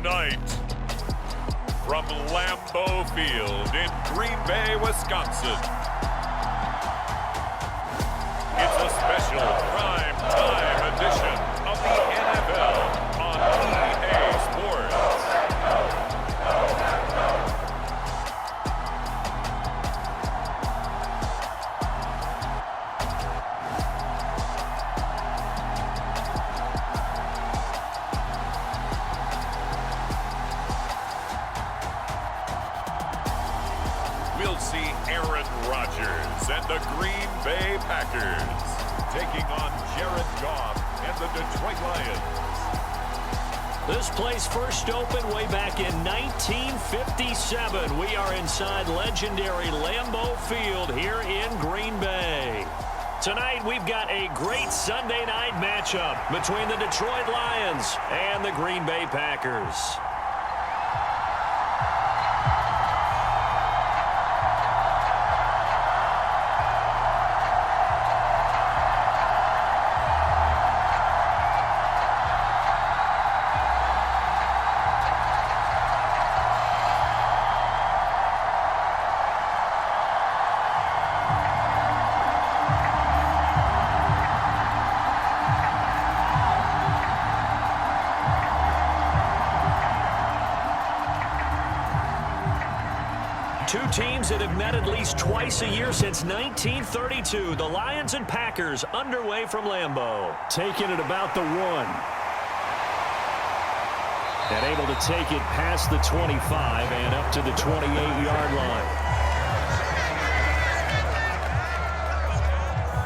Tonight, from Lambeau Field in Green Bay, Wisconsin, it's a special prime time edition of the NFL on EA Sports. We'll see Aaron Rodgers and the Green Bay Packers taking on Jared Goff and the Detroit Lions. This place first opened way back in 1957. We are inside legendary Lambeau Field here in Green Bay. Tonight we've got a great Sunday night matchup between the Detroit Lions and the Green Bay Packers. Two teams that have met at least twice a year since 1932. The Lions and Packers underway from Lambeau. Taking it about the 1. And able to take it past the 25 and up to the 28-yard line.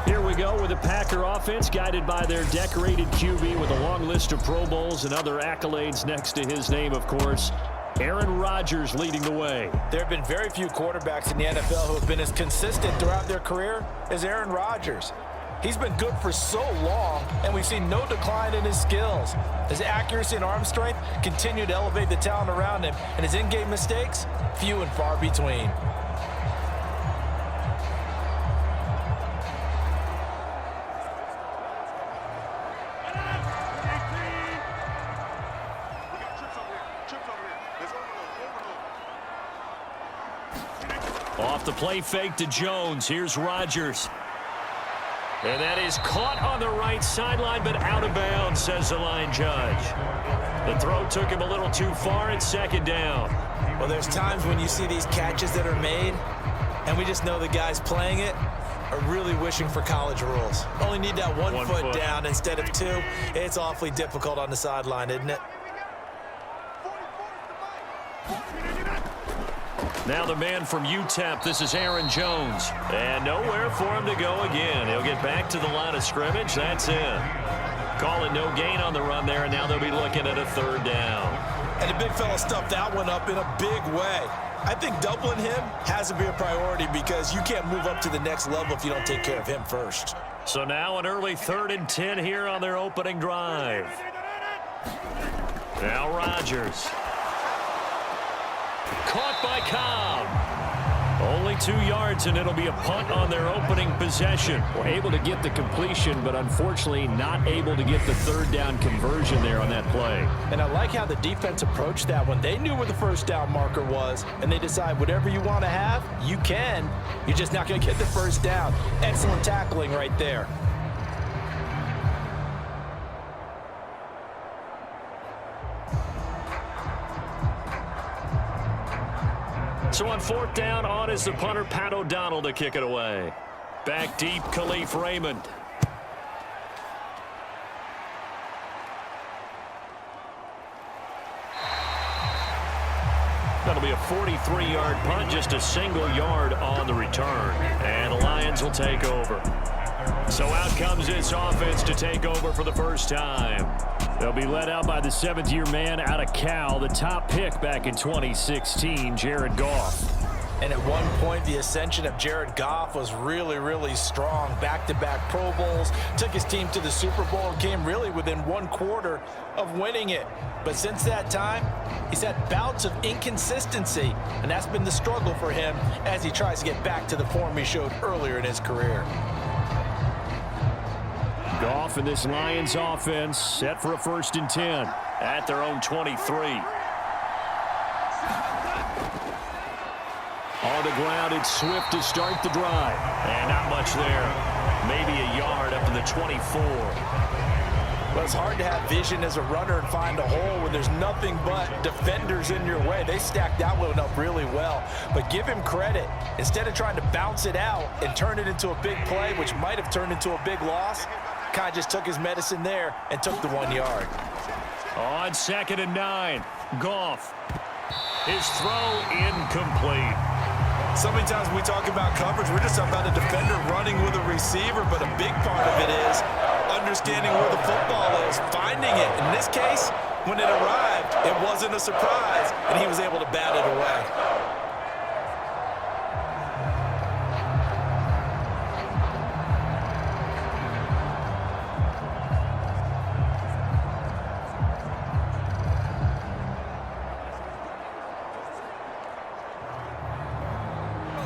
Here we go with the Packer offense guided by their decorated QB with a long list of Pro Bowls and other accolades next to his name, of course. Aaron Rodgers leading the way. There have been very few quarterbacks in the NFL who have been as consistent throughout their career as Aaron Rodgers. He's been good for so long, and we've seen no decline in his skills. His accuracy and arm strength continue to elevate the talent around him, and his in-game mistakes, few and far between. Off the play fake to Jones. Here's Rodgers. And that is caught on the right sideline, but out of bounds, says the line judge. The throw took him a little too far. It's second down. Well, there's times when you see these catches that are made, and we just know the guys playing it are really wishing for college rules. Only need that one foot down instead of two. It's awfully difficult on the sideline, isn't it? Now the man from UTEP, this is Aaron Jones. And nowhere for him to go again. He'll get back to the line of scrimmage. That's it. Calling no gain on the run there, and now they'll be looking at a third down. And the big fella stuffed that one up in a big way. I think doubling him has to be a priority because you can't move up to the next level if you don't take care of him first. So now an early 3rd and 10 here on their opening drive. Now Rodgers. Caught by Cobb. Only 2 yards, and it'll be a punt on their opening possession. We're able to get the completion, but unfortunately not able to get the third down conversion there on that play. And I like how the defense approached that one. They knew where the first down marker was, and they decide whatever you want to have, you can. You're just not going to get the first down. Excellent tackling right there. So on 4th down, on is the punter, Pat O'Donnell, to kick it away. Back deep, Khalif Raymond. That'll be a 43-yard punt, just a single yard on the return. And the Lions will take over. So out comes this offense to take over for the first time. They'll be led out by the 7th-year man out of Cal, the top pick back in 2016, Jared Goff. And at one point, the ascension of Jared Goff was really, really strong. Back-to-back Pro Bowls, took his team to the Super Bowl, and came really within 1/4 of winning it. But since that time, he's had bouts of inconsistency, and that's been the struggle for him as he tries to get back to the form he showed earlier in his career. Goff and this Lions offense set for a 1st and 10 at their own 23. On the ground, it's Swift to start the drive. And not much there. Maybe a yard up to the 24. Well, it's hard to have vision as a runner and find a hole when there's nothing but defenders in your way. They stacked that one up really well. But give him credit. Instead of trying to bounce it out and turn it into a big play, which might have turned into a big loss, kind of just took his medicine there and took the 1 yard. On 2nd and 9, Goff. His throw incomplete. So many times when we talk about coverage, we're just about a defender running with a receiver, but a big part of it is understanding where the football is, finding it. In this case, when it arrived, it wasn't a surprise, and he was able to bat it away.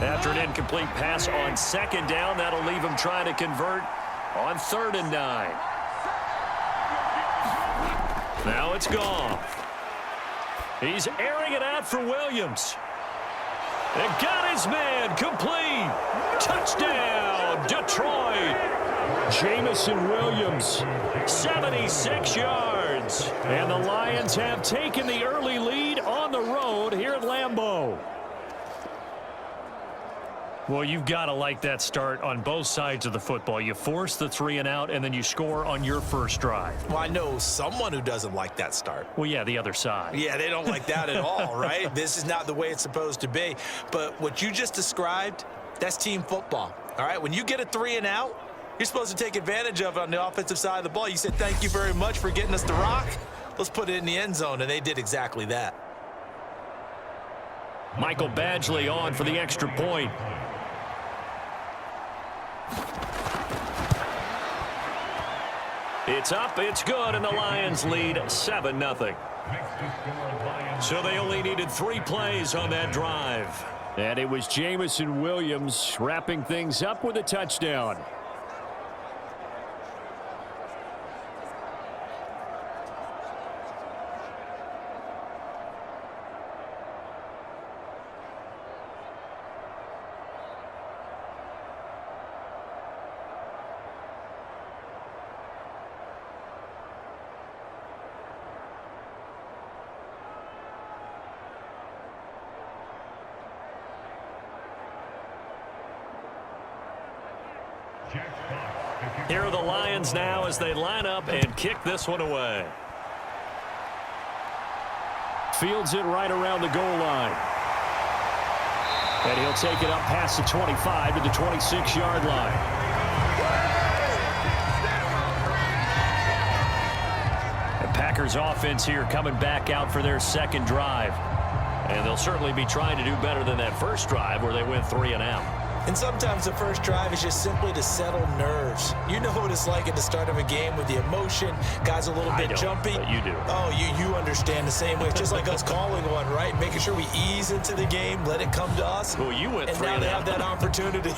After an incomplete pass on 2nd down, that'll leave him trying to convert on 3rd and 9. Now it's Goff. He's airing it out for Williams. And got his man complete. Touchdown, Detroit. Jamison Williams, 76 yards. And the Lions have taken the early lead on the road here at Lambeau. Well, you've got to like that start on both sides of the football. You force the 3 and out, and then you score on your first drive. Well, I know someone who doesn't like that start. Well, yeah, the other side. Yeah, they don't like that at all, right? This is not the way it's supposed to be. But what you just described, that's team football, all right? When you get a 3 and out, you're supposed to take advantage of it on the offensive side of the ball. You said, thank you very much for getting us the rock. Let's put it in the end zone, and they did exactly that. Michael Badgley on for the extra point. It's up, it's good, and the Lions lead 7-0. So they only needed 3 plays on that drive. And it was Jamison Williams wrapping things up with a touchdown. Here are the Lions now as they line up and kick this one away. Fields it right around the goal line. And he'll take it up past the 25 to the 26-yard line. The Packers offense here coming back out for their second drive. And they'll certainly be trying to do better than that first drive where they went 3 and out. And sometimes the first drive is just simply to settle nerves. You know what it's like at the start of a game with the emotion. Guys a little bit jumpy. But you do. Oh, you understand the same way. It's just like us calling one, right? Making sure we ease into the game, let it come to us. Well, you went 3 and out. And now they have that opportunity.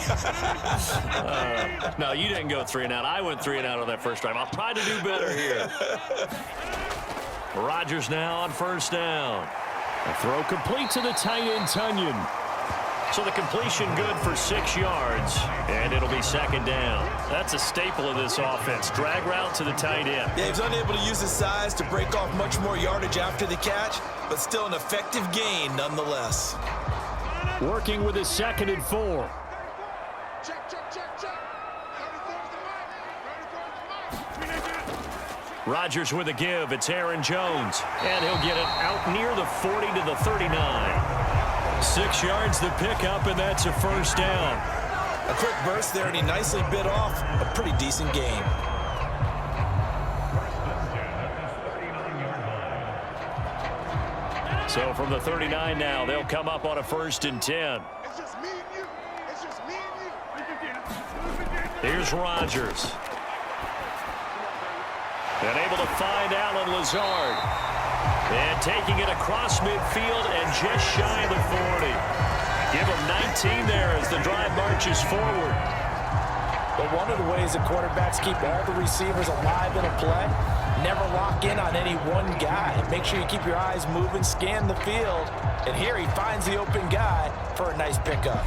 No, you didn't go 3 and out. I went 3 and out on that first drive. I'll try to do better here. Rodgers now on 1st down. A throw complete to the tight end, Tunyon. So the completion good for 6 yards, and it'll be 2nd down. That's a staple of this offense. Drag route to the tight end. Yeah, he's unable to use his size to break off much more yardage after the catch, but still an effective gain nonetheless. Working with his 2nd and 4. Rodgers with a give. It's Aaron Jones, and he'll get it out near the 40 to the 39. 6 yards the pickup, and that's a 1st down. A quick burst there, and he nicely bit off a pretty decent game. So from the 39 now, they'll come up on a 1st and 10. It's just me and you. It's just me and you. Here's Rodgers. And able to find Alan Lazard. And taking it across midfield and just shy of the 40. Give him 19 there as the drive marches forward. But one of the ways that quarterbacks keep all the receivers alive in a play, never lock in on any one guy. Make sure you keep your eyes moving, scan the field, and here he finds the open guy for a nice pickup.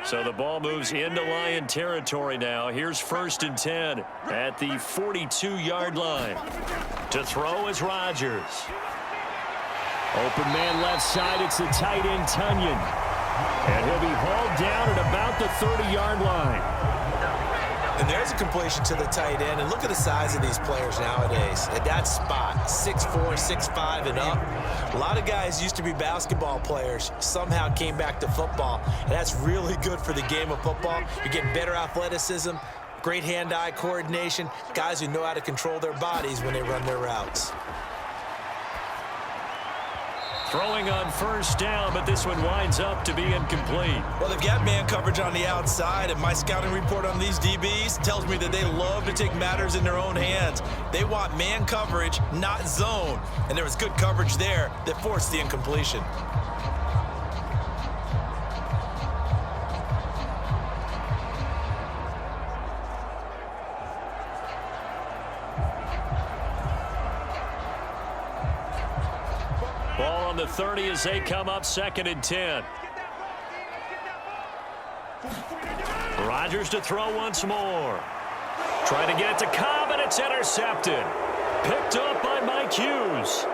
So the ball moves into Lion territory now. Here's 1st and 10 at the 42-yard line. To throw is Rodgers. Open man left side. It's the tight end, Tunyon. And he'll be hauled down at about the 30-yard line. And there's a completion to the tight end. And look at the size of these players nowadays. At that spot, 6'4", 6'5", and up. A lot of guys used to be basketball players, somehow came back to football. And that's really good for the game of football. You're getting better athleticism, great hand-eye coordination, guys who know how to control their bodies when they run their routes. Throwing on 1st down, but this one winds up to be incomplete. Well, they've got man coverage on the outside, and my scouting report on these DBs tells me that they love to take matters in their own hands. They want man coverage, not zone. And there was good coverage there that forced the incompletion. Ball on the 30 as they come up 2nd and 10. Rodgers to throw once more. Trying to get it to Cobb, and it's intercepted. Picked up by Mike Hughes.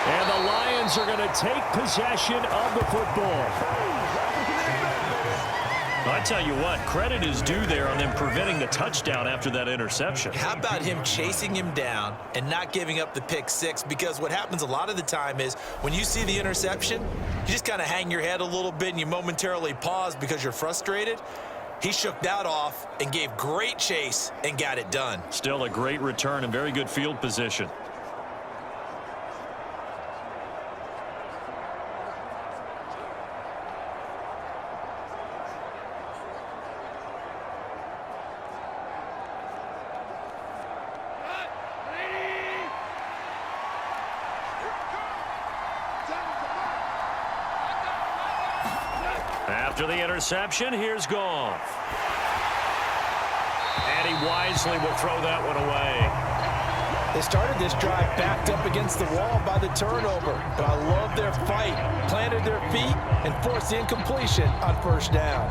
And the Lions are going to take possession of the football. I tell you what, credit is due there on them preventing the touchdown after that interception. How about him chasing him down and not giving up the pick six? Because what happens a lot of the time is when you see the interception, you just kind of hang your head a little bit and you momentarily pause because you're frustrated. He shook that off and gave great chase and got it done. Still a great return and very good field position. After the interception, here's Goff. And he wisely will throw that one away. They started this drive backed up against the wall by the turnover, but I love their fight. Planted their feet and forced the incompletion on 1st down.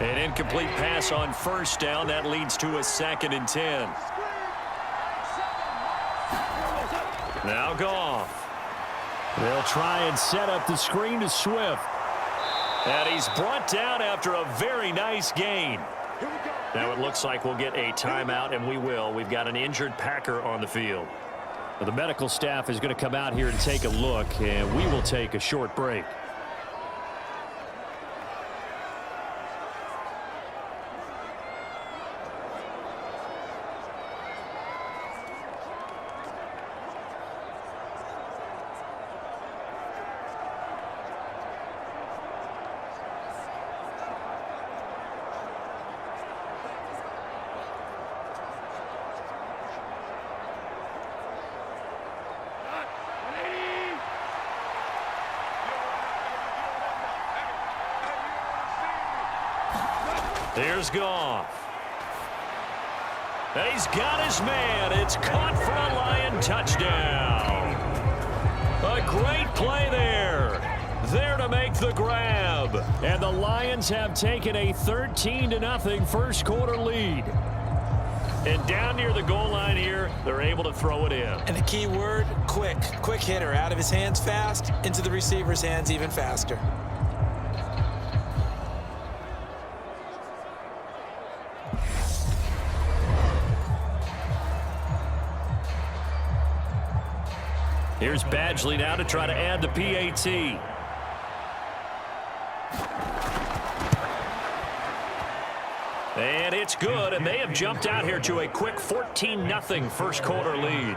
An incomplete pass on 1st down. That leads to a 2nd and 10. Now Goff. They'll try and set up the screen to Swift. And he's brought down after a very nice gain. Now it looks like we'll get a timeout, and we will. We've got an injured Packer on the field. Well, the medical staff is going to come out here and take a look, and we will take a short break. Here's Goff. And he's got his man. It's caught for a Lion touchdown. A great play there. There to make the grab. And the Lions have taken a 13-0 first quarter lead. And down near the goal line here, they're able to throw it in. And the key word, quick. Quick hitter. Out of his hands fast, into the receiver's hands even faster. Here's Badgley now to try to add the PAT. And it's good, and they have jumped out here to a quick 14-0 first quarter lead.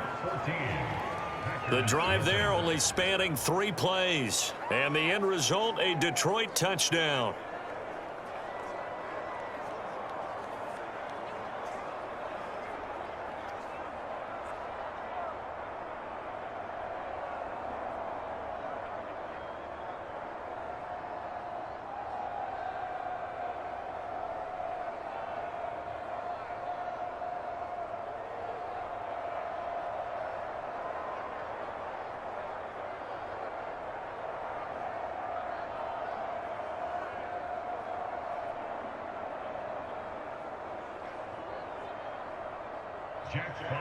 The drive there only spanning 3 plays, and the end result, a Detroit touchdown.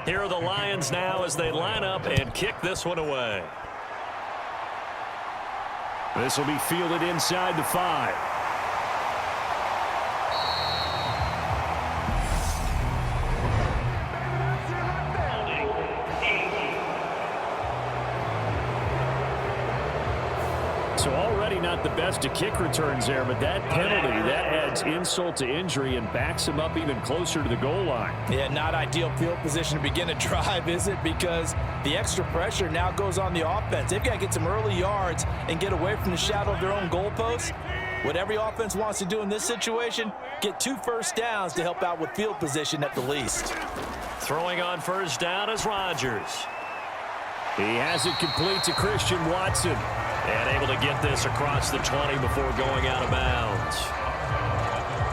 Here are the Lions now as they line up and kick this one away. This will be fielded inside the 5. So already not the best of kick returns there, but that penalty, that adds insult to injury and backs him up even closer to the goal line. Yeah, not ideal field position to begin a drive, is it? Because the extra pressure now goes on the offense. They've got to get some early yards and get away from the shadow of their own goalposts. What every offense wants to do in this situation, get 2 first downs to help out with field position at the least. Throwing on first down is Rodgers. He has it complete to Christian Watson. And able to get this across the 20 before going out of bounds.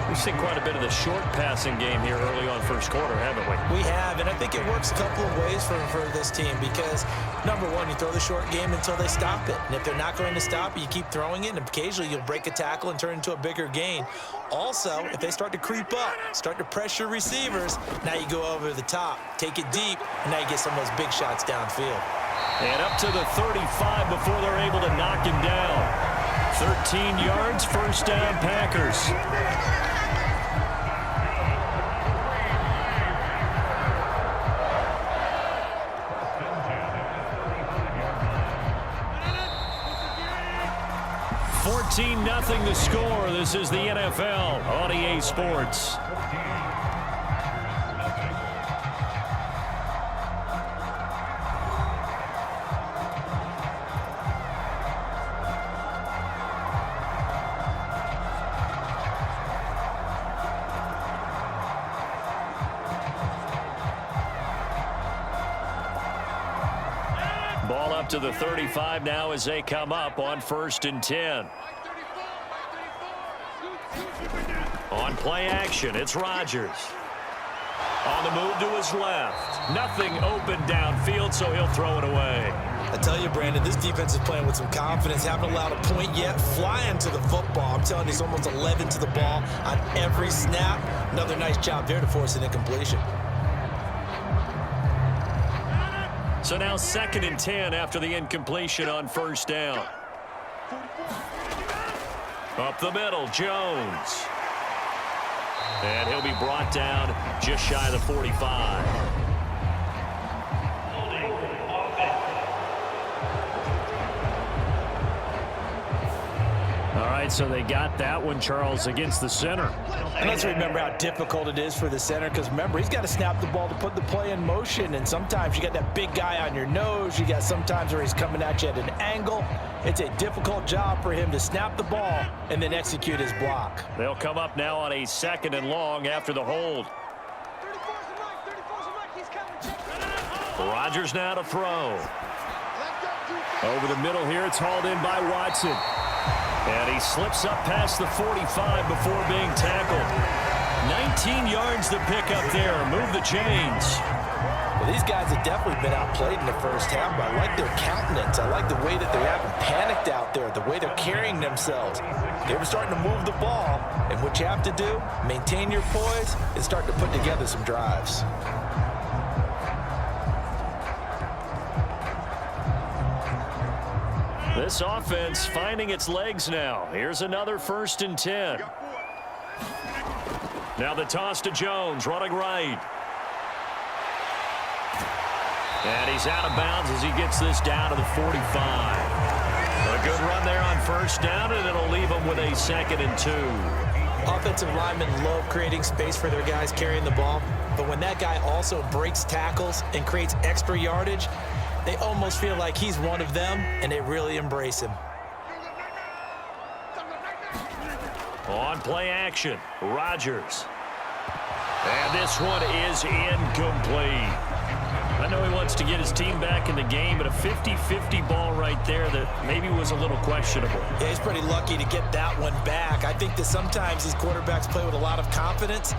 We've seen quite a bit of the short passing game here early on first quarter, haven't we? We have, and I think it works a couple of ways for this team because, number one, you throw the short game until they stop it. And if they're not going to stop it, you keep throwing it, and occasionally you'll break a tackle and turn it into a bigger gain. Also, if they start to creep up, start to pressure receivers, now you go over the top, take it deep, and now you get some of those big shots downfield. And up to the 35 before they're able to knock him down. 13 yards, first down, Packers. $14-0 the score. This is the NFL on EA Sports. Ball up to the 35 now as they come up on 1st and 10. On play action, it's Rodgers. On the move to his left. Nothing open downfield, so he'll throw it away. I tell you, Brandon, this defense is playing with some confidence. Haven't allowed a point yet. Flying to the football. I'm telling you, he's almost 11 to the ball on every snap. Another nice job there to force an incompletion. So now 2nd and 10 after the incompletion on first down. Up the middle, Jones. And he'll be brought down just shy of the 45. All right, so they got that one, Charles, against the center. And let's remember how difficult it is for the center because, remember, he's got to snap the ball to put the play in motion. And sometimes you got that big guy on your nose. You got sometimes where he's coming at you at an angle. It's a difficult job for him to snap the ball and then execute his block. They'll come up now on a 2nd and long after the hold. Rodgers now to throw. Over the middle here, it's hauled in by Watson. And he slips up past the 45 before being tackled. 19 yards to pick up there. Move the chains. Well, these guys have definitely been outplayed in the first half, but I like their countenance. I like the way that they haven't panicked out there, the way they're carrying themselves. They were starting to move the ball, and what you have to do, maintain your poise and start to put together some drives. This offense finding its legs now. Here's another 1st and 10. Now the toss to Jones, running right. And he's out of bounds as he gets this down to the 45. A good run there on first down, and it'll leave him with a 2nd and 2. Offensive linemen love creating space for their guys carrying the ball, but when that guy also breaks tackles and creates extra yardage, they almost feel like he's one of them, and they really embrace him. On play action, Rodgers. And this one is incomplete. I know he wants to get his team back in the game, but a 50-50 ball right there that maybe was a little questionable. Yeah, he's pretty lucky to get that one back. I think that sometimes these quarterbacks play with a lot of confidence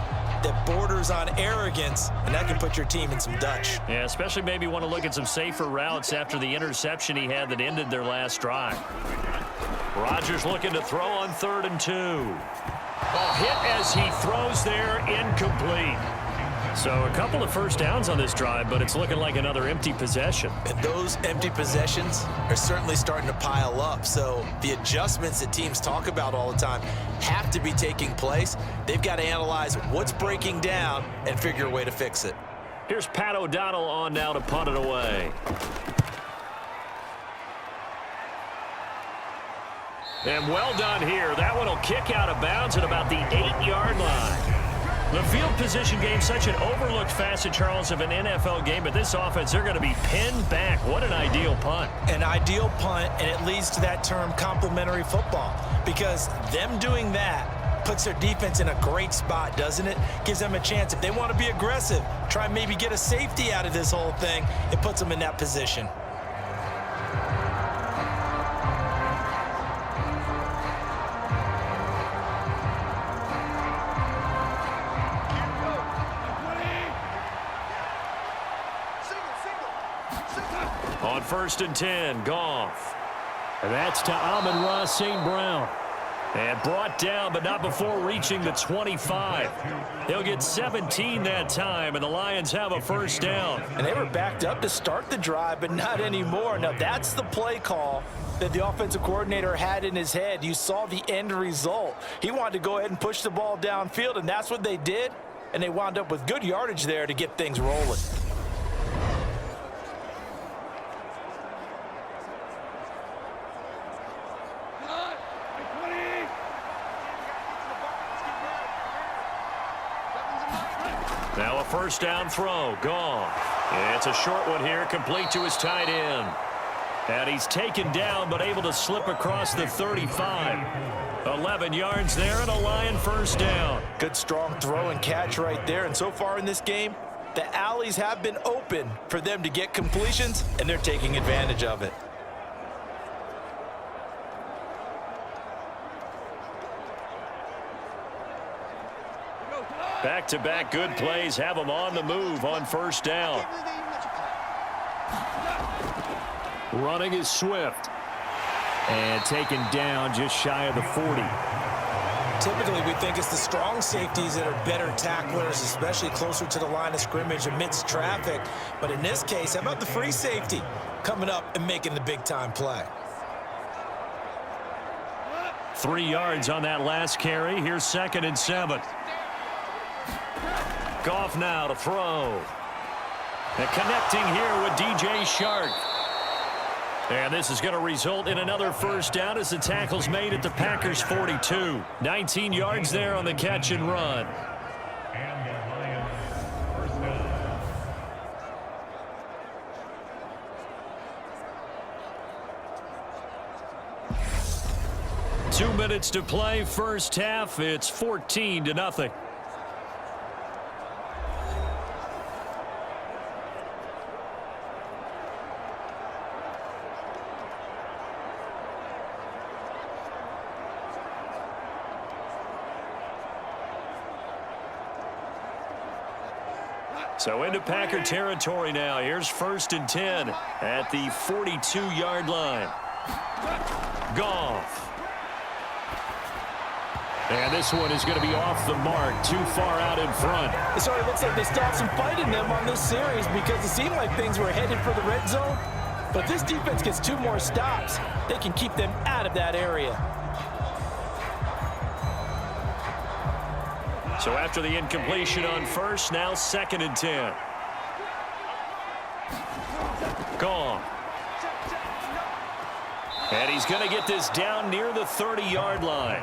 that borders on arrogance, and that can put your team in some Dutch. Yeah, especially maybe want to look at some safer routes after the interception he had that ended their last drive. Rodgers looking to throw on 3rd and 2. Oh, hit as he throws there, incomplete. So a couple of first downs on this drive, but it's looking like another empty possession. And those empty possessions are certainly starting to pile up. So the adjustments that teams talk about all the time have to be taking place. They've got to analyze what's breaking down and figure a way to fix it. Here's Pat O'Donnell on now to punt it away. And well done here. That one will kick out of bounds at about the 8-yard line. The field position game, such an overlooked facet, Charles, of an NFL game, but this offense, they're going to be pinned back. What an ideal punt. An ideal punt, and it leads to that term complementary football, because them doing that puts their defense in a great spot, doesn't it? Gives them a chance. If they want to be aggressive, try and maybe get a safety out of this whole thing, it puts them in that position. On 1st and 10, Goff. And that's to Amon-Ra St. Brown. And brought down, but not before reaching the 25. They'll get 17 that time, and the Lions have a first down. And they were backed up to start the drive, but not anymore. Now, that's the play call that the offensive coordinator had in his head. You saw the end result. He wanted to go ahead and push the ball downfield, and that's what they did. And they wound up with good yardage there to get things rolling. Now a first down throw. Goff. It's a short one here, complete to his tight end. And he's taken down, but able to slip across the 35. 11 yards there and a Lion first down. Good strong throw and catch right there. And so far in this game, the alleys have been open for them to get completions, and they're taking advantage of it. Back-to-back good plays have them on the move on first down. Running is Swift. And taken down just shy of the 40. Typically, we think it's the strong safeties that are better tacklers, especially closer to the line of scrimmage amidst traffic. But in this case, how about the free safety coming up and making the big-time play? 3 yards on that last carry. Here's 2nd and 7. Goff now to throw. And connecting here with DJ Shark. And this is going to result in another first down as the tackle's made at the Packers' 42. 19 yards there on the catch and run. And the Lions first down. 2 minutes to play, first half. It's 14-0. So into Packer territory now. Here's 1st and 10 at the 42-yard line. Goff. And this one is going to be off the mark, too far out in front. It sort of looks like they stopped some fight in them on this series because it seemed like things were headed for the red zone. But this defense gets 2 more stops. They can keep them out of that area. So after the incompletion on first, now 2nd and 10. Gone. And he's going to get this down near the 30-yard line.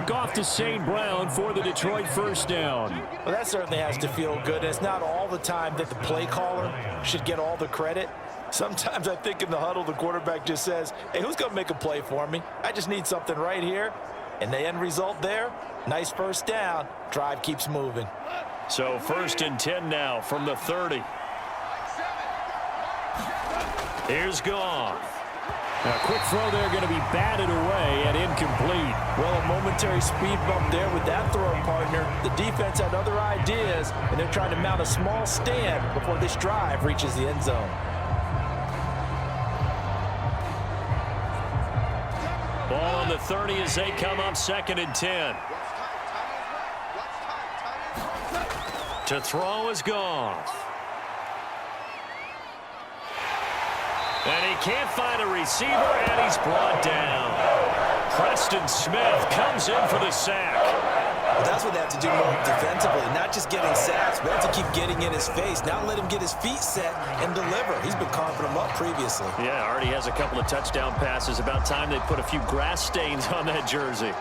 Goff to St. Brown for the Detroit first down. Well, that certainly has to feel good. And it's not all the time that the play caller should get all the credit. Sometimes I think in the huddle, the quarterback just says, hey, who's going to make a play for me? I just need something right here. And the end result there, nice first down. Drive keeps moving. So 1st and 10 now from the 30. Here's Goff. A quick throw there going to be batted away and incomplete. Well, a momentary speed bump there with that throw, partner. The defense had other ideas, and they're trying to mount a small stand before this drive reaches the end zone. Ball on the 30 as they come up 2nd and 10. To throw is Goff. And he can't find a receiver, and he's brought down. Preston Smith comes in for the sack. Well, that's what they have to do more defensively, not just getting sacks, but have to keep getting in his face, not let him get his feet set and deliver. He's been carving them up previously. Yeah, already has a couple of touchdown passes. About time they put a few grass stains on that jersey.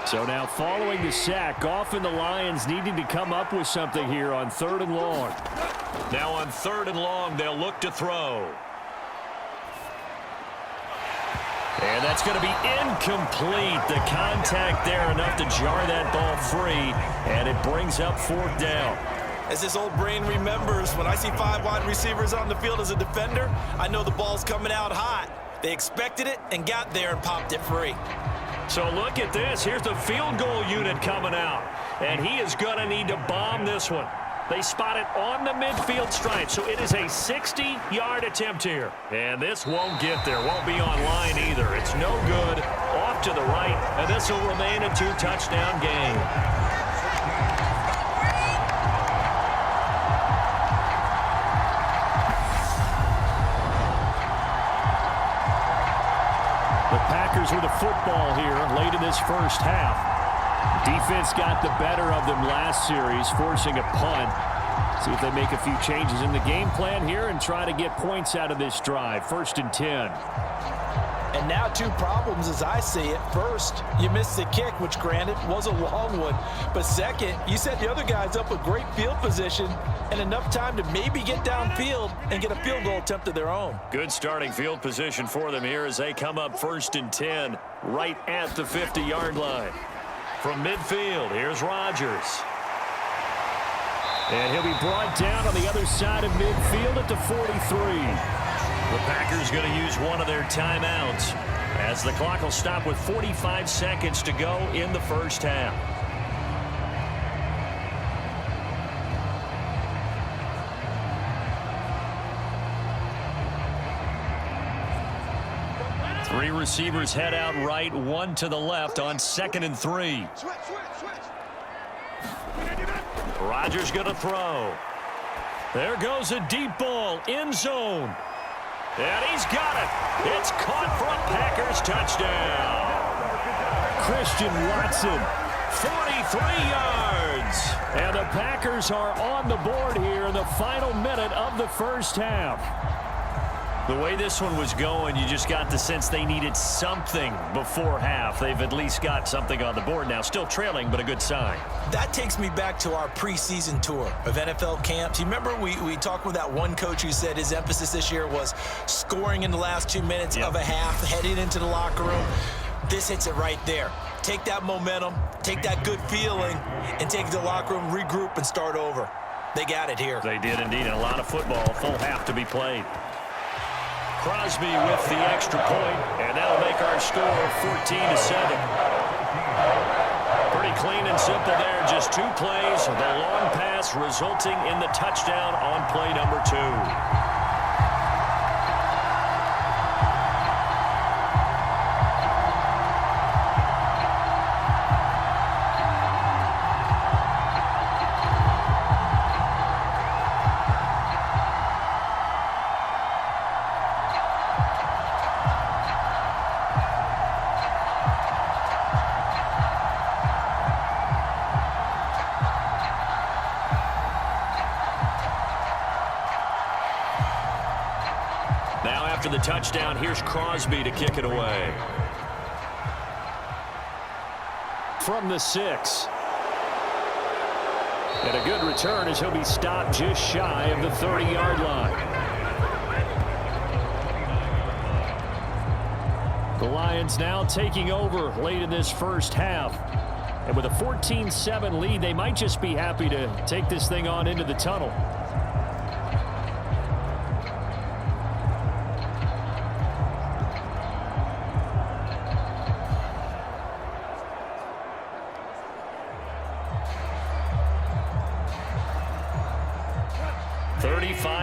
So now following the sack, Goff and the Lions needing to come up with something here on 3rd and long. Now on 3rd and long, they'll look to throw. And that's going to be incomplete. The contact there enough to jar that ball free, and it brings up 4th down. As this old brain remembers, when I see 5 wide receivers on the field as a defender, I know the ball's coming out hot. They expected it and got there and popped it free. So look at this. Here's the field goal unit coming out. And he is going to need to bomb this one. They spot it on the midfield stripe. So it is a 60-yard attempt here. And this won't get there. Won't be on line either. It's no good. Off to the right. And this will remain a 2-touchdown game. The Packers with the football here late in this first half. Defense got the better of them last series, forcing a punt. See if they make a few changes in the game plan here and try to get points out of this drive. 1st and 10. And now 2 problems as I see it. First, you missed the kick, which granted was a long one. But second, you set the other guys up with great field position and enough time to maybe get downfield and get a field goal attempt of their own. Good starting field position for them here as they come up 1st and 10 right at the 50-yard line. From midfield, here's Rodgers. And he'll be brought down on the other side of midfield at the 43. The Packers going to use one of their timeouts as the clock will stop with 45 seconds to go in the first half. Three receivers head out right, one to the left on 2nd and 3. Rodgers going to throw. There goes a deep ball, end zone. And he's got it. It's caught for a Packers touchdown. Christian Watson, 43 yards. And the Packers are on the board here in the final minute of the first half. The way this one was going, you just got the sense they needed something before half. They've at least got something on the board now. Still trailing, but a good sign. That takes me back to our preseason tour of NFL camps. You remember we talked with that one coach who said his emphasis this year was scoring in the last 2 minutes of a half, heading into the locker room. This hits it right there. Take that momentum, take that good feeling, and take it to the locker room, regroup, and start over. They got it here. They did indeed, and a lot of football, full half to be played. Crosby with the extra point, and that'll make our score 14-7. Pretty clean and simple there, just 2 plays. The long pass resulting in the touchdown on play number 2. after the touchdown. Here's Crosby to kick it away. From the 6. And a good return as he'll be stopped just shy of the 30-yard line. The Lions now taking over late in this first half. And with a 14-7 lead, they might just be happy to take this thing on into the tunnel.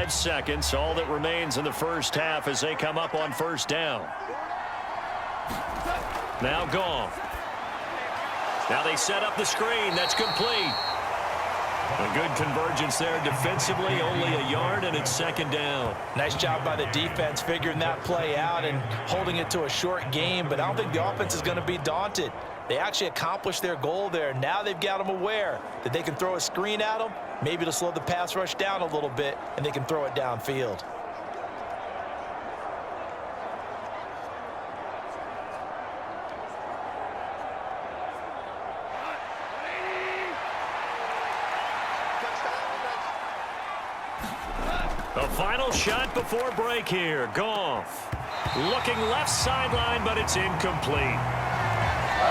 Seconds, all that remains in the first half as they come up on first down. Now gone. Now they set up the screen. That's complete. A good convergence there defensively, only a yard, and it's second down. Nice job by the defense figuring that play out and holding it to a short game, but I don't think the offense is going to be daunted. They actually accomplished their goal there. Now they've got them aware that they can throw a screen at them, maybe to slow the pass rush down a little bit, and they can throw it downfield. The final shot before break here. Goff looking left sideline, but it's incomplete.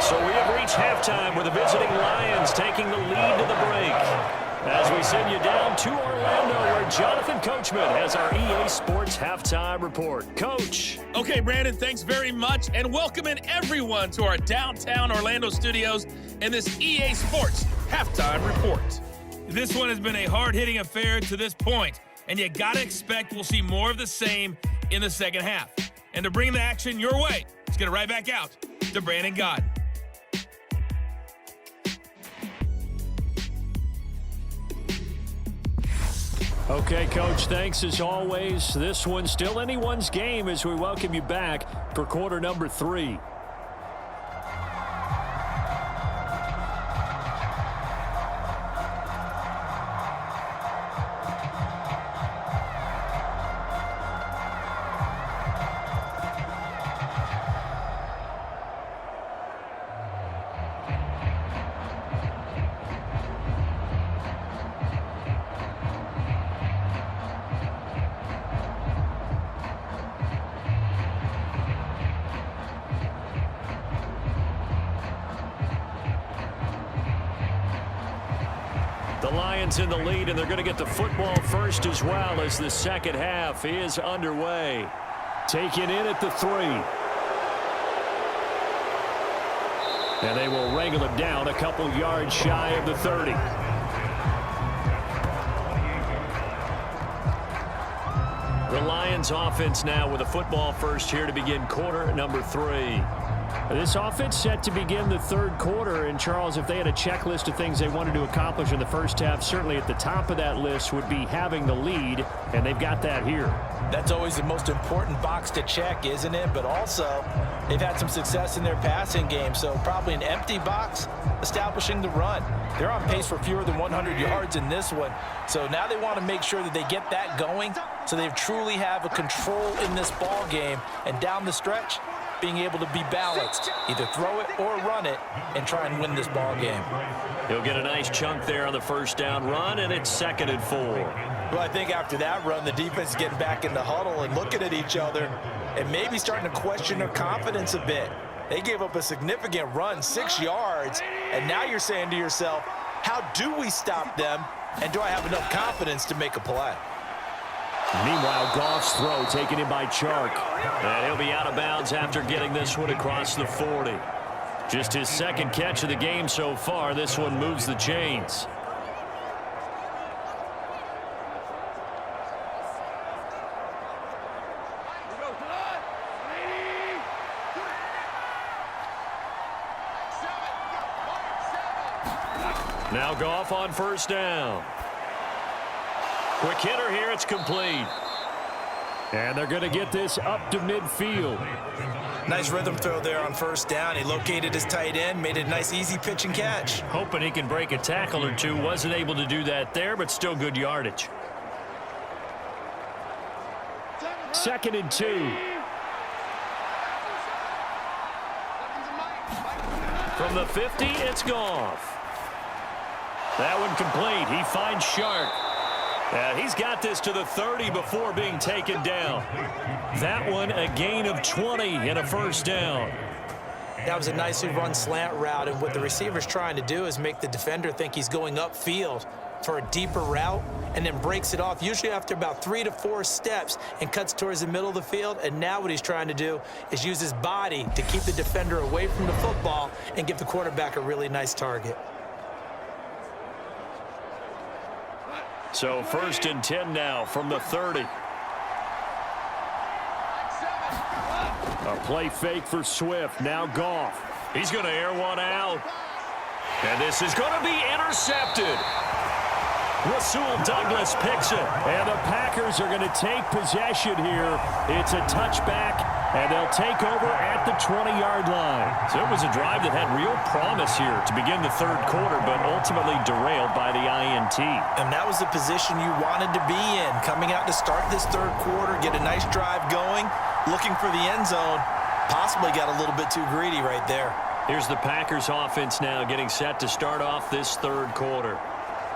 So we have reached halftime with the visiting Lions taking the lead to the break. As we send you down to Orlando, where Jonathan Coachman has our EA Sports Halftime Report. Coach. Okay, Brandon, thanks very much, and welcoming everyone to our downtown Orlando studios and this EA Sports Halftime Report. This one has been a hard-hitting affair to this point, and you got to expect we'll see more of the same in the second half. And to bring the action your way, let's get it right back out to Brandon Gott. Okay, Coach, thanks as always. This one's still anyone's game as we welcome you back for quarter number 3. The Lions in the lead, and they're going to get the football first as well as the second half is underway. Taken in at the 3. And they will wrangle it down a couple yards shy of the 30. The Lions offense now with a football first here to begin quarter number 3. This offense set to begin the third quarter, and Charles, if they had a checklist of things they wanted to accomplish in the first half, certainly at the top of that list would be having the lead, and they've got that here. That's always the most important box to check, isn't it? But also, they've had some success in their passing game, so probably an empty box establishing the run. They're on pace for fewer than 100 yards in this one, so now they want to make sure that they get that going so they truly have a control in this ball game, and down the stretch, being able to be balanced, either throw it or run it, and try and win this ball game. He'll get a nice chunk there on the first down run, and it's 2nd and 4. Well, I think after that run, the defense is getting back in the huddle and looking at each other and maybe starting to question their confidence a bit. They gave up a significant run, 6 yards, and now you're saying to yourself, how do we stop them, and do I have enough confidence to make a play? Meanwhile, Goff's throw taken in by Chark. And he'll be out of bounds after getting this one across the 40. Just his second catch of the game so far. This one moves the chains. Now Goff on first down. Quick hitter here, it's complete. And they're going to get this up to midfield. Nice rhythm throw there on first down. He located his tight end, made it a nice easy pitch and catch. Hoping he can break a tackle or two. Wasn't able to do that there, but still good yardage. 2nd and 2. From the 50, it's Goff. That one complete. He finds Shark. He's got this to the 30 before being taken down. That one a gain of 20 and a first down. That was a nicely run slant route, and what the receiver's trying to do is make the defender think he's going upfield for a deeper route and then breaks it off, usually after about 3 to 4 steps, and cuts towards the middle of the field. And now what he's trying to do is use his body to keep the defender away from the football and give the quarterback a really nice target. So 1st and 10 now from the 30. A play fake for Swift. Now Goff. He's going to air one out. And this is going to be intercepted. Rasul Douglas picks it. And the Packers are going to take possession here. It's a touchback, and they'll take over at the 20-yard line. So it was a drive that had real promise here to begin the 3rd quarter, but ultimately derailed by the INT. And that was the position you wanted to be in, coming out to start this 3rd quarter, get a nice drive going, looking for the end zone. Possibly got a little bit too greedy right there. Here's the Packers offense now getting set to start off this 3rd quarter.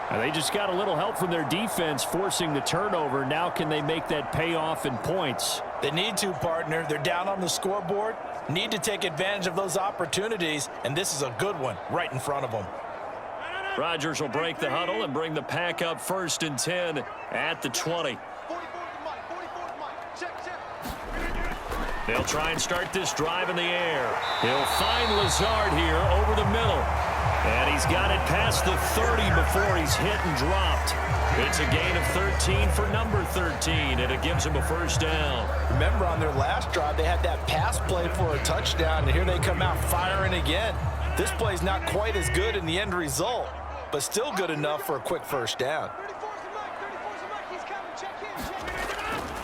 And they just got a little help from their defense forcing the turnover. Now can they make that pay off in points? They need to, partner. They're down on the scoreboard. Need to take advantage of those opportunities, and this is a good one right in front of them. Rodgers will break the huddle and bring the pack up 1st and 10 at the 20. They'll try and start this drive in the air. He'll find Lazard here over the middle. And he's got it past the 30 before he's hit and dropped. It's a gain of 13 for number 13, and it gives him a first down. Remember, on their last drive, they had that pass play for a touchdown, and here they come out firing again. This play's not quite as good in the end result, but still good enough for a quick first down.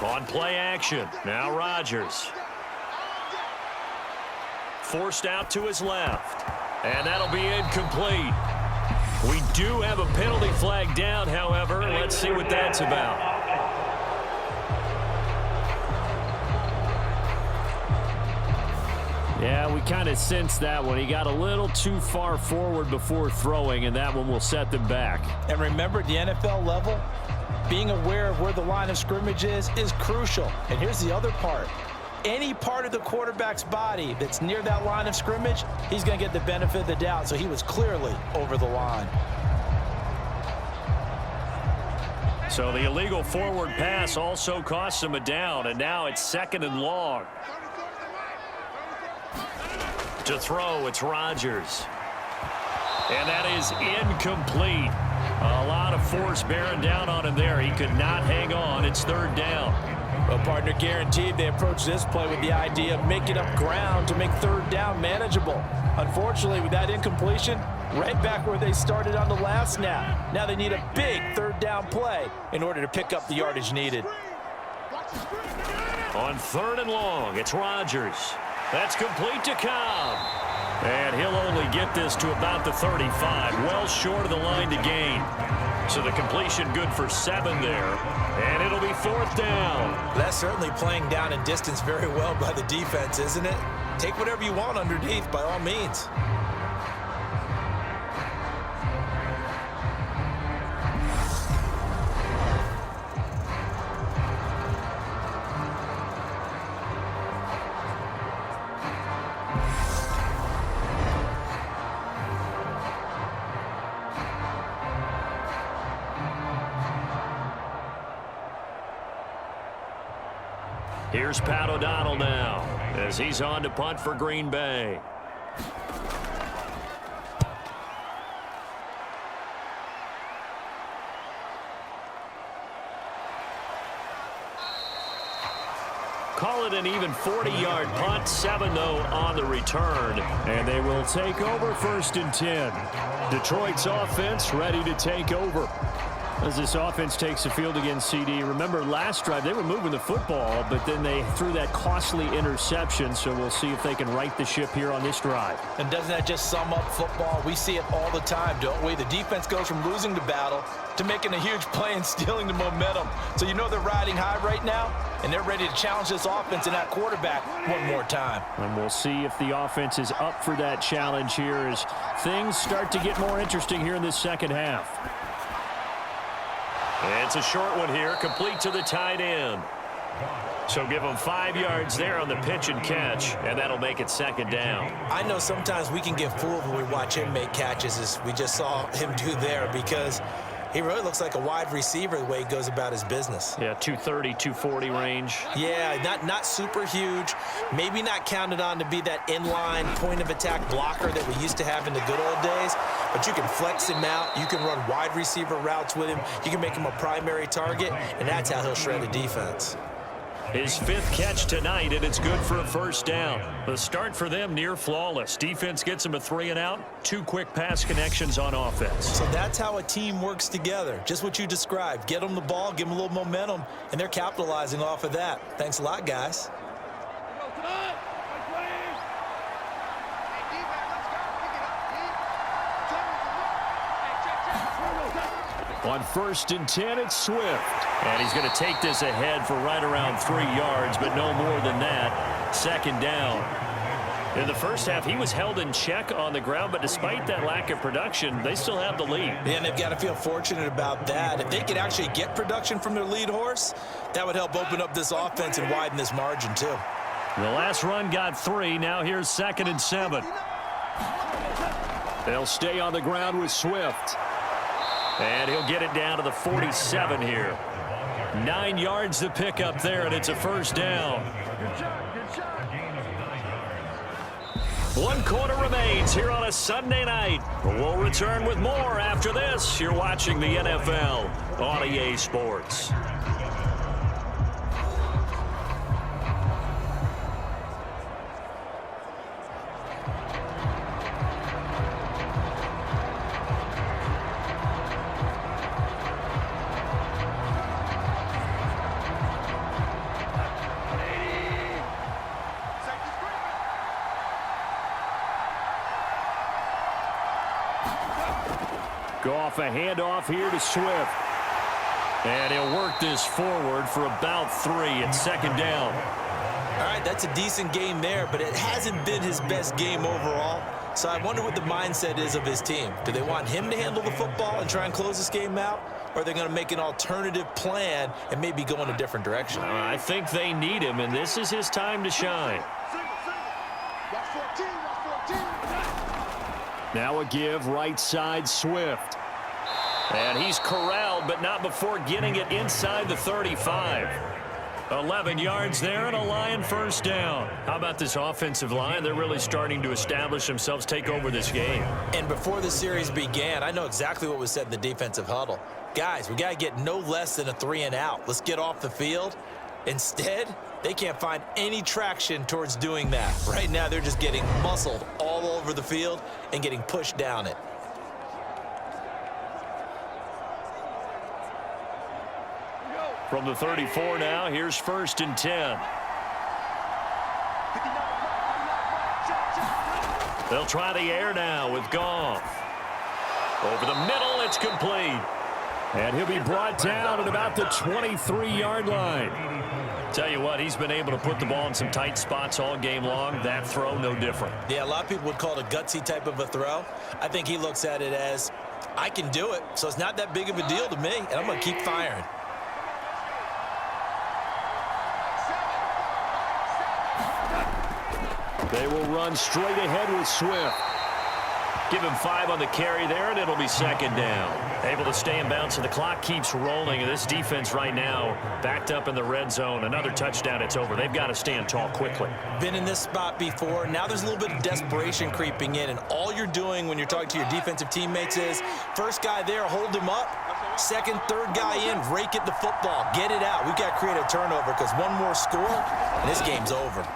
On play action, now Rodgers. Forced out to his left. And that'll be incomplete. We do have a penalty flag down, however. Let's see what that's about. Yeah, we kind of sensed that one. He got a little too far forward before throwing, and that one will set them back. And remember, at the NFL level, being aware of where the line of scrimmage is crucial. And here's the other part. Any part of the quarterback's body that's near that line of scrimmage, he's going to get the benefit of the doubt. So he was clearly over the line. So the illegal forward pass also costs him a down, and now it's 2nd and long. To throw, it's Rodgers. And that is incomplete. A lot of force bearing down on him there. He could not hang on. It's 3rd down. Well, partner, guaranteed they approach this play with the idea of making up ground to make 3rd down manageable. Unfortunately, with that incompletion, right back where they started on the last snap. Now they need a big 3rd down play in order to pick up the yardage needed. On 3rd and long, it's Rodgers. That's complete to Cobb. And he'll only get this to about the 35, well short of the line to gain. So the completion good for 7 there. And it'll be 4th down. That's certainly playing down in distance very well by the defense, isn't it? Take whatever you want underneath, by all means. Here's Pat O'Donnell now as he's on to punt for Green Bay. Call it an even 40-yard punt, 7 though on the return, and they will take over 1st and 10. Detroit's offense ready to take over. As this offense takes the field against CD, remember last drive they were moving the football, but then they threw that costly interception, so we'll see if they can right the ship here on this drive. And doesn't that just sum up football? We see it all the time, don't we? The defense goes from losing the battle to making a huge play and stealing the momentum. So you know they're riding high right now, and they're ready to challenge this offense and that quarterback one more time. And we'll see if the offense is up for that challenge here as things start to get more interesting here in this second half. It's a short one here, complete to the tight end. So give him 5 yards there on the pitch and catch, and that'll make it second down. I know sometimes we can get fooled when we watch him make catches, as we just saw him do there, because he really looks like a wide receiver the way he goes about his business. Yeah, 230, 240 range. Yeah, not super huge. Maybe not counted on to be that inline point-of-attack blocker that we used to have in the good old days. But you can flex him out. You can run wide receiver routes with him. You can make him a primary target, and that's how he'll shred a defense. His 5th catch tonight, and it's good for a first down. The start for them near flawless. Defense gets him a 3 and out. 2 quick pass connections on offense. So that's how a team works together. Just what you described. Get them the ball, give them a little momentum, and they're capitalizing off of that. Thanks a lot, guys. On 1st and 10, it's Swift. And he's going to take this ahead for right around 3 yards, but no more than that. Second down. In the first half, he was held in check on the ground, but despite that lack of production, they still have the lead. Yeah, and they've got to feel fortunate about that. If they could actually get production from their lead horse, that would help open up this offense and widen this margin, too. The last run got 3. Now here's 2nd and 7. They'll stay on the ground with Swift. And he'll get it down to the 47 here. 9 yards to pick up there, and it's a first down. 1 quarter remains here on a Sunday night. We'll return with more after this. You're watching the NFL on EA Sports. Goff, a handoff here to Swift. And he'll work this forward for about 3 at second down. All right, that's a decent game there, but it hasn't been his best game overall. So I wonder what the mindset is of his team. Do they want him to handle the football and try and close this game out? Or are they going to make an alternative plan and maybe go in a different direction? I think they need him, and this is his time to shine. Now a give, right side, Swift. And he's corralled, but not before getting it inside the 35. 11 yards there and a Lion first down. How about this offensive line? They're really starting to establish themselves, take over this game. And before the series began, I know exactly what was said in the defensive huddle. Guys, we got to get no less than a 3 and out. Let's get off the field. Instead, they can't find any traction towards doing that. Right now, they're just getting muscled all over the field and getting pushed down it. From the 34 now, here's 1st and 10. They'll try the air now with Goff. Over the middle, it's complete. And he'll be brought down at about the 23-yard line. Tell you what, he's been able to put the ball in some tight spots all game long. That throw, no different. Yeah, a lot of people would call it a gutsy type of a throw. I think he looks at it as, I can do it, so it's not that big of a deal to me, and I'm going to keep firing. They will run straight ahead with Swift. Give him 5 on the carry there, and it'll be second down. Able to stay in bounds, and the clock keeps rolling. And this defense right now backed up in the red zone. Another touchdown, it's over. They've got to stand tall quickly. Been in this spot before. Now there's a little bit of desperation creeping in, and all you're doing when you're talking to your defensive teammates is, first guy there, hold him up. Second, third guy in, rake at the football. Get it out. We've got to create a turnover because one more score, and this game's over.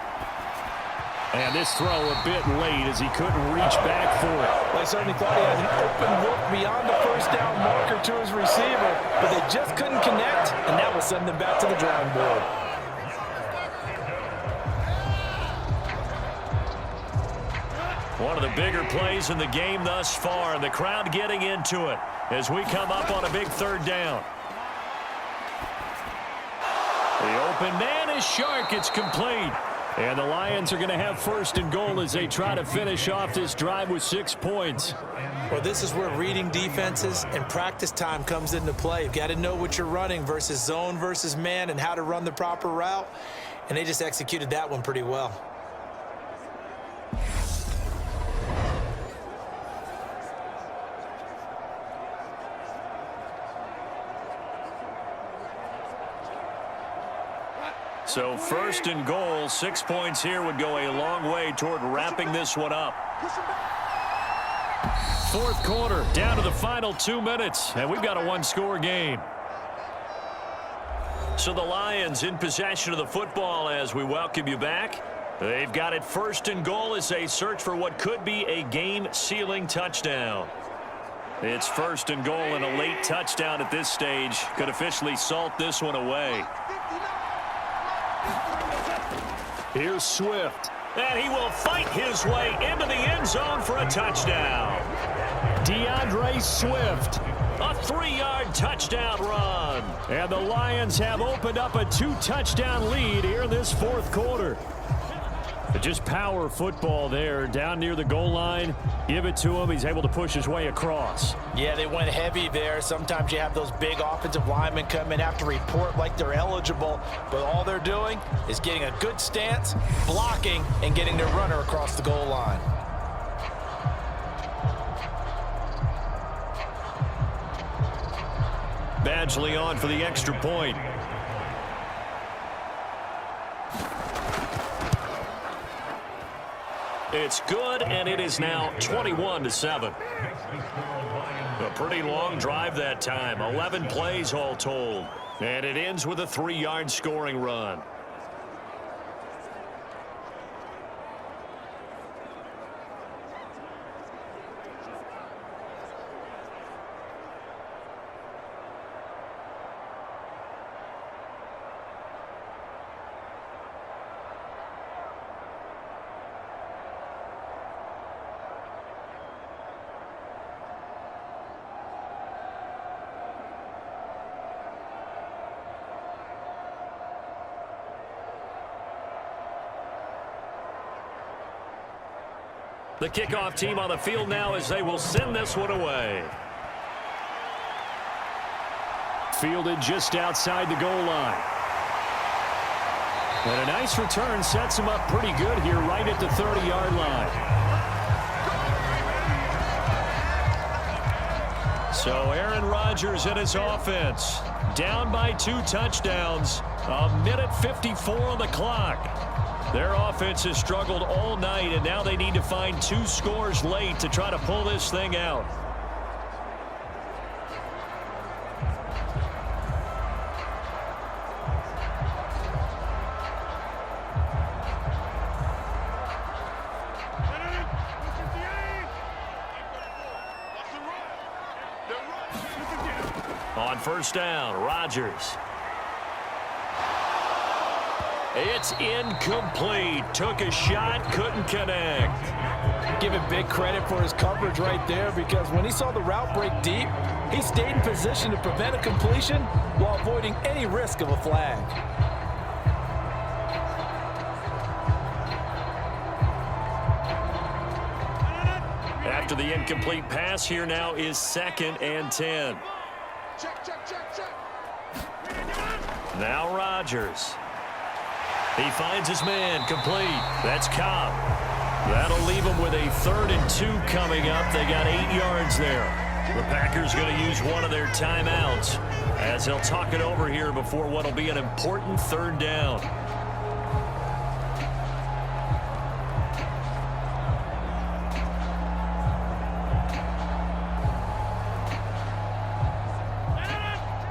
And this throw a bit late as he couldn't reach back for it. Well, I certainly thought he had an open look beyond the first down marker to his receiver, but they just couldn't connect, and that will send them back to the drawing board. One of the bigger plays in the game thus far, and the crowd getting into it as we come up on a big third down. The open man is Shark. It's complete. And the Lions are going to have first and goal as they try to finish off this drive with 6 points. Well, this is where reading defenses and practice time comes into play. You've got to know what you're running versus zone versus man and how to run the proper route. And they just executed that one pretty well. So first and goal, 6 points here would go a long way toward wrapping this one up. Fourth quarter, down to the final 2 minutes, and we've got a one-score game. So the Lions in possession of the football as we welcome you back. They've got it first and goal as they search for what could be a game-sealing touchdown. It's first and goal, and a late touchdown at this stage could officially salt this one away. Here's Swift, and he will fight his way into the end zone for a touchdown. DeAndre Swift, a 3-yard touchdown run. And the Lions have opened up a 2-touchdown lead here in this fourth quarter. But just power football there down near the goal line. Give it to him. He's able to push his way across. Yeah, they went heavy there. Sometimes you have those big offensive linemen come in, have to report like they're eligible, but all they're doing is getting a good stance, blocking, and getting their runner across the goal line. Badgley on for the extra point. It's good, and it is now 21-7. A pretty long drive that time. 11 plays all told. And it ends with a 3-yard scoring run. The kickoff team on the field now as they will send this one away. Fielded just outside the goal line. And a nice return sets him up pretty good here right at the 30-yard line. So Aaron Rodgers and his offense down by 2 touchdowns. A minute 54 on the clock. Their offense has struggled all night, and now they need to find 2 scores late to try to pull this thing out. On first down, Rodgers. It's incomplete. Took a shot, couldn't connect. Give him big credit for his coverage right there, because when he saw the route break deep, he stayed in position to prevent a completion while avoiding any risk of a flag. After the incomplete pass, here now is 2nd and 10. Check. Now Rodgers. He finds his man, complete. That's Cobb. That'll leave him with a 3rd and 2 coming up. They got 8 yards there. The Packers going to use one of their timeouts as they'll talk it over here before what will be an important 3rd down.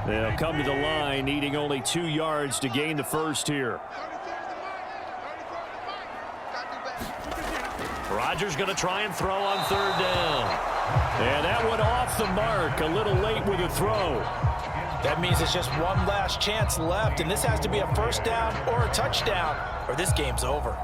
They'll come to the line, needing only 2 yards to gain the first here. 30 the mic. 30 the mic. Got to do better. Rodgers going to try and throw on third down. And that went off the mark, a little late with a throw. That means it's just one last chance left, and this has to be a first down or a touchdown, or this game's over.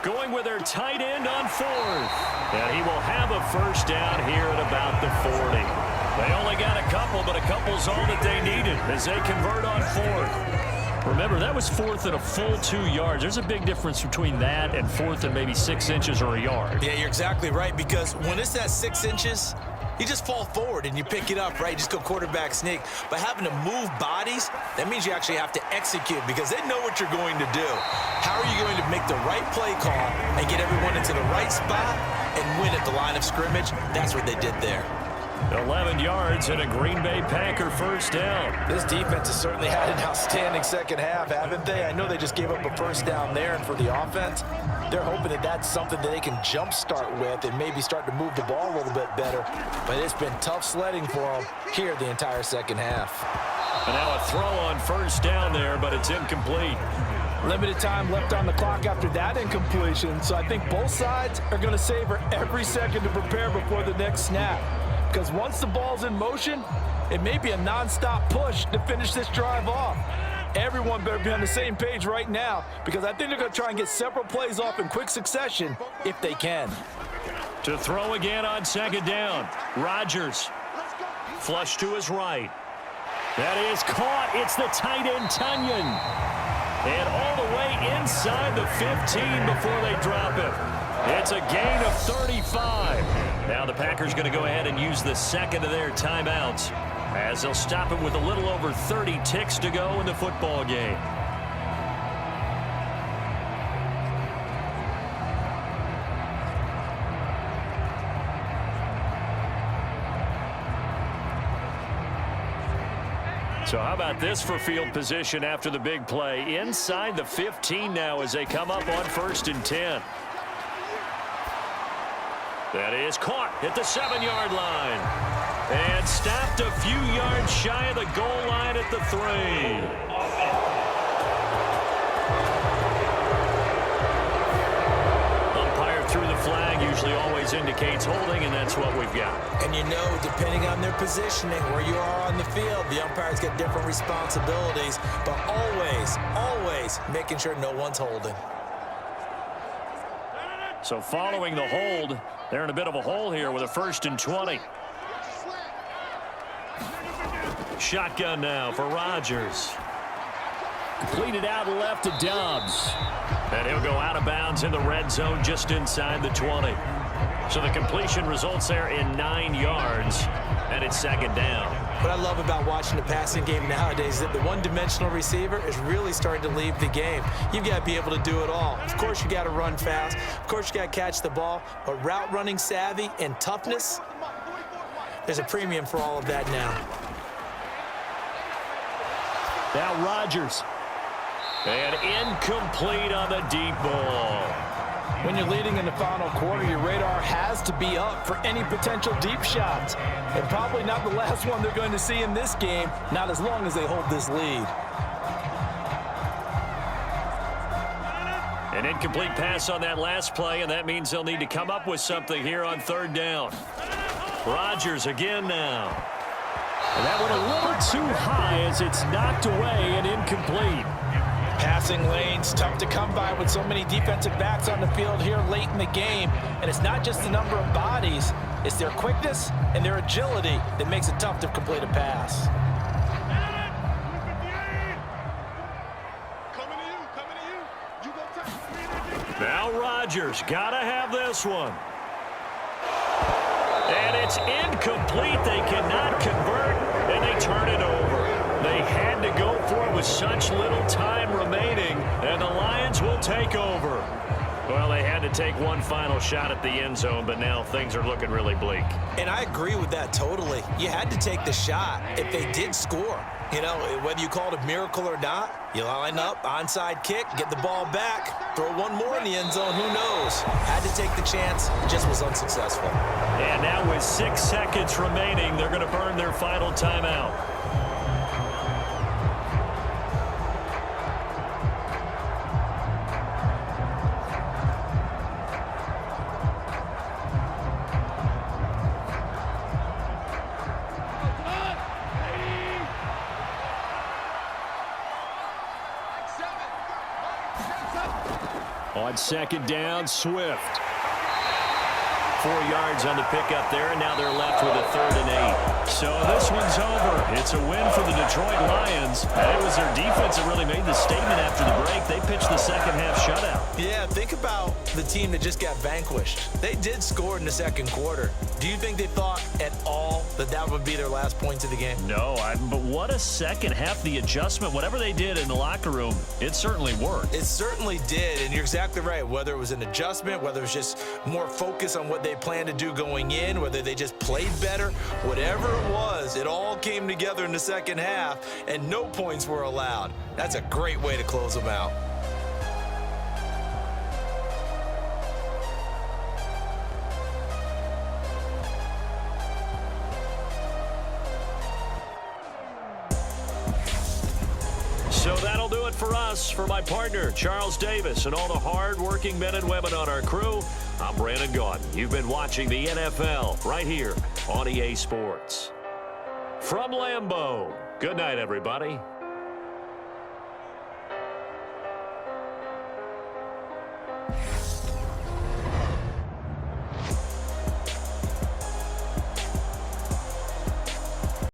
Going with their tight end on fourth. And he will have a first down here at about the 40. They only got a couple, but a couple's all that they needed as they convert on fourth. Remember, that was fourth and a full 2 yards. There's a big difference between that and fourth and maybe 6 inches or a yard. Yeah, you're exactly right, because when it's at 6 inches, you just fall forward and you pick it up, right? You just go quarterback sneak. But having to move bodies, that means you actually have to execute because they know what you're going to do. How are you going to make the right play call and get everyone into the right spot and win at the line of scrimmage? That's what they did there. 11 yards and a Green Bay Packer first down. This defense has certainly had an outstanding second half, haven't they? I know they just gave up a first down there, and for the offense, they're hoping that that's something that they can jumpstart with and maybe start to move the ball a little bit better. But it's been tough sledding for them here the entire second half. And now a throw on first down there, but it's incomplete. Limited time left on the clock after that incompletion, so I think both sides are going to savor every second to prepare before the next snap. Because once the ball's in motion, it may be a nonstop push to finish this drive off. Everyone better be on the same page right now, because I think they're going to try and get several plays off in quick succession if they can. To throw again on second down. Rodgers. Flush to his right. That is caught. It's the tight end, Tunyon. And all the way inside the 15 before they drop it. It's a gain of 35. Now the Packers going to go ahead and use the second of their timeouts as they'll stop it with a little over 30 ticks to go in the football game. So how about this for field position after the big play? Inside the 15 now as they come up on 1st and 10. That is caught at the 7-yard line. And stopped a few yards shy of the goal line at the 3. Umpire threw the flag, usually always indicates holding, and that's what we've got. And you know, depending on their positioning, where you are on the field, the umpires get different responsibilities, but always making sure no one's holding. So following the hold, they're in a bit of a hole here with a 1st and 20. Shotgun now for Rodgers. Completed out left to Dobbs. And he'll go out of bounds in the red zone just inside the 20. So the completion results there in 9 yards, and it's 2nd down. What I love about watching the passing game nowadays is that the one-dimensional receiver is really starting to leave the game. You've got to be able to do it all. Of course, you got to run fast. Of course, you got to catch the ball. But route running savvy and toughness, there's a premium for all of that now. Now Rodgers. And incomplete on the deep ball. When you're leading in the final quarter, your radar has to be up for any potential deep shots. And probably not the last one they're going to see in this game, not as long as they hold this lead. An incomplete pass on that last play, and that means they'll need to come up with something here on 3rd down. Rodgers again now. And that went a little too high as it's knocked away and incomplete. Passing lanes, tough to come by with so many defensive backs on the field here late in the game. And it's not just the number of bodies, it's their quickness and their agility that makes it tough to complete a pass. Now Rodgers, gotta have this one. And it's incomplete. They cannot convert, and they turn it over. They had to go for it with such little time remaining, and the Lions will take over. Well, they had to take one final shot at the end zone, but now things are looking really bleak. And I agree with that totally. You had to take the shot if they did score. You know, whether you call it a miracle or not, you line up, onside kick, get the ball back, throw one more in the end zone, who knows? Had to take the chance, just was unsuccessful. And now with 6 seconds remaining, they're going to burn their final timeout. On second down, Swift. 4 yards on the pickup there, and now they're left with a 3rd and 8. So this one's over. It's a win for the Detroit Lions. And it was their defense that really made the statement after the break. They pitched the second half shutout. Yeah, think about the team that just got vanquished. They did score in the second quarter. Do you think they thought at all that that would be their last points of the game? No, but what a second half. The adjustment, whatever they did in the locker room, it certainly worked. It certainly did, and you're exactly right. Whether it was an adjustment, whether it was just more focus on what they planned to do going in, whether they just played better, whatever it was, it all came together in the second half, and no points were allowed. That's a great way to close them out. So that'll do it for us. For my partner, Charles Davis, and all the hard-working men and women on our crew, I'm Brandon Gaudin. You've been watching the NFL right here on EA Sports. From Lambeau, good night, everybody.